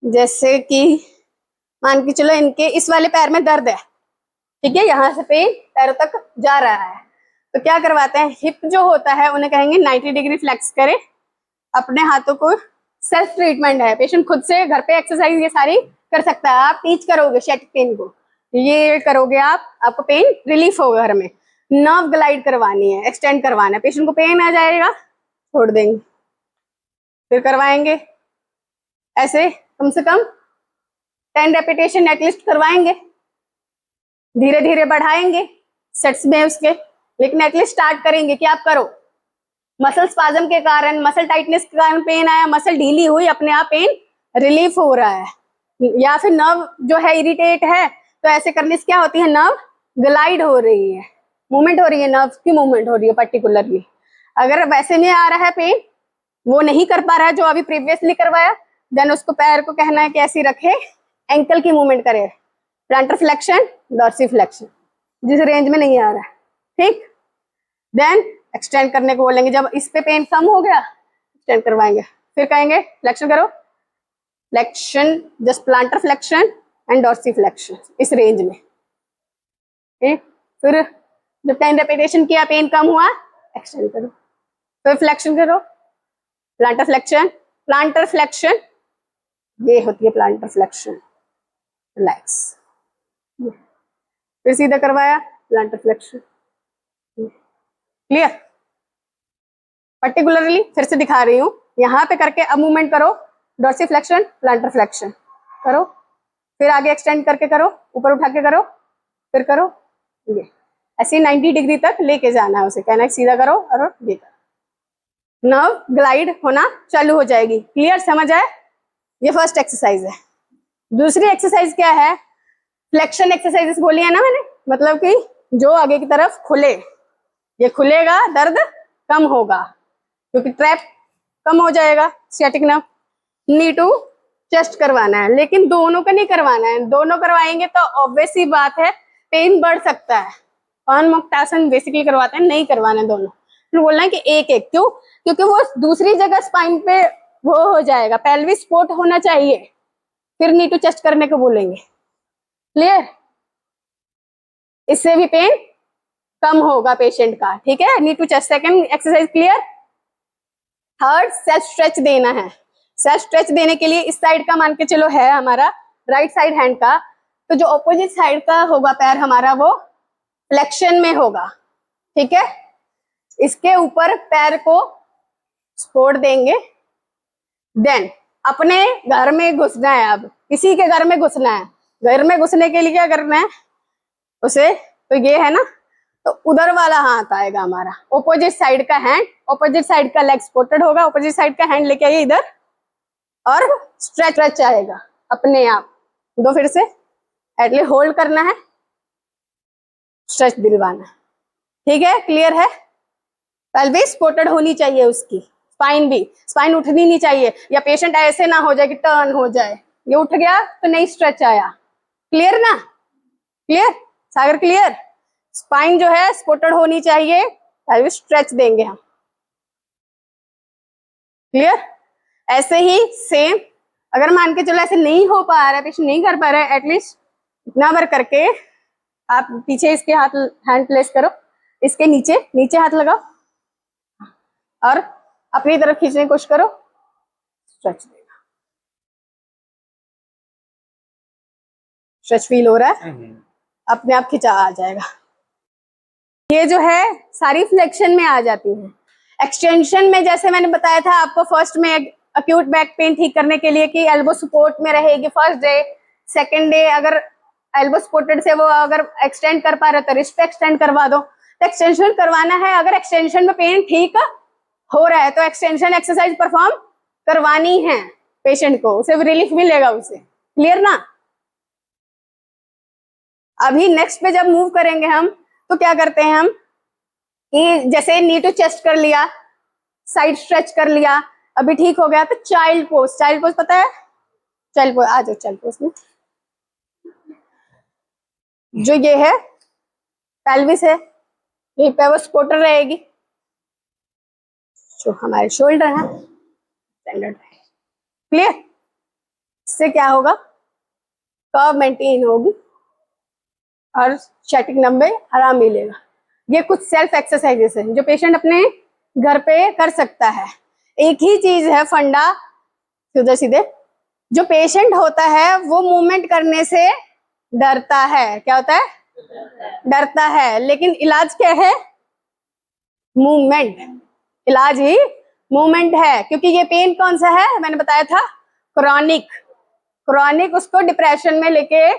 जैसे कि मान के चलो इनके इस वाले पैर में दर्द है, ठीक है, यहाँ से पेन पैरों तक जा रहा है, तो क्या करवाते हैं, हिप जो होता है उन्हें कहेंगे 90 डिग्री फ्लेक्स करे, अपने हाथों को, सेल्फ ट्रीटमेंट है, पेशेंट खुद से घर पे एक्सरसाइज ये सारी कर सकता है, आप टीच करोगे शेटिक पेन को, ये करोगे आप, आपको पेन रिलीफ होगा घर में। नर्व ग्लाइड करवानी है, एक्सटेंड करवाना है, पेशेंट को पेन आ जाएगा छोड़ देंगे, फिर करवाएंगे ऐसे कम से कम 10 रेपिटेशन एटलीस्ट करवाएंगे, धीरे धीरे बढ़ाएंगे सेट्स में उसके, लेकिन एटलीस्ट स्टार्ट करेंगे कि आप करो। मसल स्पाज्म के कारण, मसल टाइटनेस के कारण पेन आया, मसल ढीली हुई, अपने आप पेन रिलीफ हो रहा है, या फिर नर्व जो है इरिटेट है, तो ऐसे करने से क्या होती है, नर्व ग्लाइड हो रही है, मूवमेंट हो रही है, नर्व की मूवमेंट हो रही है पर्टिकुलरली। अगर वैसे में आ रहा है पेन, वो नहीं कर पा रहा है जो अभी प्रीवियसली करवाया, देन उसको पैर को कहना है कि ऐसे रखे, एंकल की मूवमेंट करे, प्लांटर फ्लेक्शन, डॉर्सी फ्लेक्शन, जिस रेंज में नहीं आ रहा है, ठीक। देन एक्सटेंड करने को बोलेंगे, जब इस पे पेन कम हो गया एक्सटेंड करवाएंगे, फिर कहेंगे फ्लेक्शन करो, flexion, just plantar flexion and dorsiflexion, इस रेंज में, ठीक। फिर जब 10 रेपिटेशन किया, पेन कम हुआ, एक्सटेंड करो, फिर फ्लेक्शन करो, प्लांटर फ्लेक्शन, प्लांटर फ्लेक्शन, ये होती है प्लांटर फ्लेक्शन, रिलैक्स, फिर सीधा करवाया, प्लांटर फ्लेक्शन, क्लियर। पर्टिकुलरली फिर से दिखा रही हूँ, यहाँ पे करके अब मूवमेंट करो, डॉर्सी फ्लेक्शन, प्लांटर फ्लेक्शन करो, फिर आगे एक्सटेंड करके करो, ऊपर उठा के करो, फिर करो, ये ऐसे 90 डिग्री तक लेके जाना है उसे, कहना है सीधा करो और ये करो, नर्व ग्लाइड होना चालू हो जाएगी। क्लियर, समझ आए। ये फर्स्ट एक्सरसाइज है। दूसरी एक्सरसाइज क्या है, फ्लेक्शन एक्सरसाइजेस बोली है ना मैंने, मतलब कि जो आगे की तरफ खुले, ये खुलेगा, दर्द कम होगा क्योंकि ट्रैप कम हो जाएगा sciatic nerve. Knee to chest करवाना है, लेकिन दोनों का नहीं करवाना है, दोनों करवाएंगे तो ऑब्वियस ही बात है पेन बढ़ सकता है, पवन मुक्तासन बेसिकली करवाते हैं, नहीं करवाना है दोनों, फिर बोलना है कि एक एक, क्यों, क्योंकि वो दूसरी जगह स्पाइन पे वो हो जाएगा, पेल्विस सपोर्ट होना चाहिए, फिर नी टू चेस्ट करने को बोलेंगे। क्लियर, इससे भी पेन कम होगा पेशेंट का, ठीक है। Knee to chest, second exercise clear. Third, self stretch देना है। सेल्फ स्ट्रेच देने के लिए इस साइड का मान के चलो है हमारा राइट साइड हैंड का, तो जो ऑपोजिट साइड का होगा पैर हमारा वो फ्लेक्शन में होगा, ठीक है। इसके ऊपर पैर को सपोर्ट देंगे, देन अपने घर में घुसना है, अब किसी के घर में घुसना है, घर में घुसने के लिए क्या करना है उसे, तो ये है ना, तो उधर वाला हाथ आएगा हमारा, ऑपोजिट साइड का हैंड, ऑपोजिट साइड का लेग सपोर्टेड होगा, ऑपोजिट साइड का हैंड लेके आइए इधर और स्ट्रेच आएगा अपने आप, दो फिर से एटलीस्ट होल्ड करना है, स्ट्रेच दिलवाना, ठीक है। क्लियर है, पेल्विस सपोर्टेड होनी चाहिए उसकी, स्पाइन भी, स्पाइन उठनी नहीं चाहिए, या पेशेंट ऐसे ना हो जाए कि टर्न हो जाए, ये उठ गया तो नहीं स्ट्रेच आया। क्लियर ना, क्लियर सागर, क्लियर। स्पाइन जो है सपोर्टेड होनी चाहिए, पेल्विस स्ट्रेच देंगे हम। क्लियर, ऐसे ही सेम, अगर मान के चलो ऐसे नहीं हो पा रहा है, पेशेंट नहीं कर पा रहा है, एटलीस्ट इतना बार करके आप पीछे इसके हाथ, हैंड प्लेस करो, इसके नीचे नीचे हाथ लगाओ और अपनी तरफ खींचने की कोशिश करो, स्ट्रेच देगा, स्ट्रेच फील हो रहा है, अपने आप खिंचा आ जाएगा। ये जो है सारी फ्लेक्शन में आ जाती है। एक्सटेंशन में जैसे मैंने बताया था आपको फर्स्ट में अक्यूट बैक पेन ठीक करने के लिए कि एल्बो सपोर्ट में रहेगी फर्स्ट डे, सेकंड डे अगर एल्बो सपोर्टेड से वो अगर एक्सटेंड कर पा रहे तो रिस्ट पे एक्सटेंड करवा दो, तो एक्सटेंशन करवाना है। अगर एक्सटेंशन में पेन ठीक हो रहा है तो एक्सटेंशन एक्सरसाइज परफॉर्म करवानी है पेशेंट को, उसे रिलीफ मिलेगा उसे। क्लियर ना। अभी नेक्स्ट पे जब मूव करेंगे हम तो क्या करते हैं हम कि जैसे नी टू चेस्ट कर लिया, साइड स्ट्रेच कर लिया, अभी ठीक हो गया तो चाइल्ड पोज, चाइल्ड पोज पता है, चाइल्ड पोज आ जाओ, चाइल्ड पोज में जो ये है पेल्विस है, यही पे वो सपोर्टर रहेगी, जो हमारे शोल्डर है स्टैंडर्ड है। क्लियर, इससे क्या होगा, कर्व मेंटेन होगी और स्टैटिक नंबर आराम मिलेगा। ये कुछ सेल्फ एक्सरसाइजेस है जो पेशेंट अपने घर पे कर सकता है। एक ही चीज है फंडा, सीधे सीधे, जो पेशेंट होता है वो मूवमेंट करने से डरता है। क्या होता है? डरता है। लेकिन इलाज क्या है? मूवमेंट। इलाज ही मूवमेंट है, क्योंकि ये पेन कौन सा है, मैंने बताया था, क्रॉनिक। क्रॉनिक उसको डिप्रेशन में लेके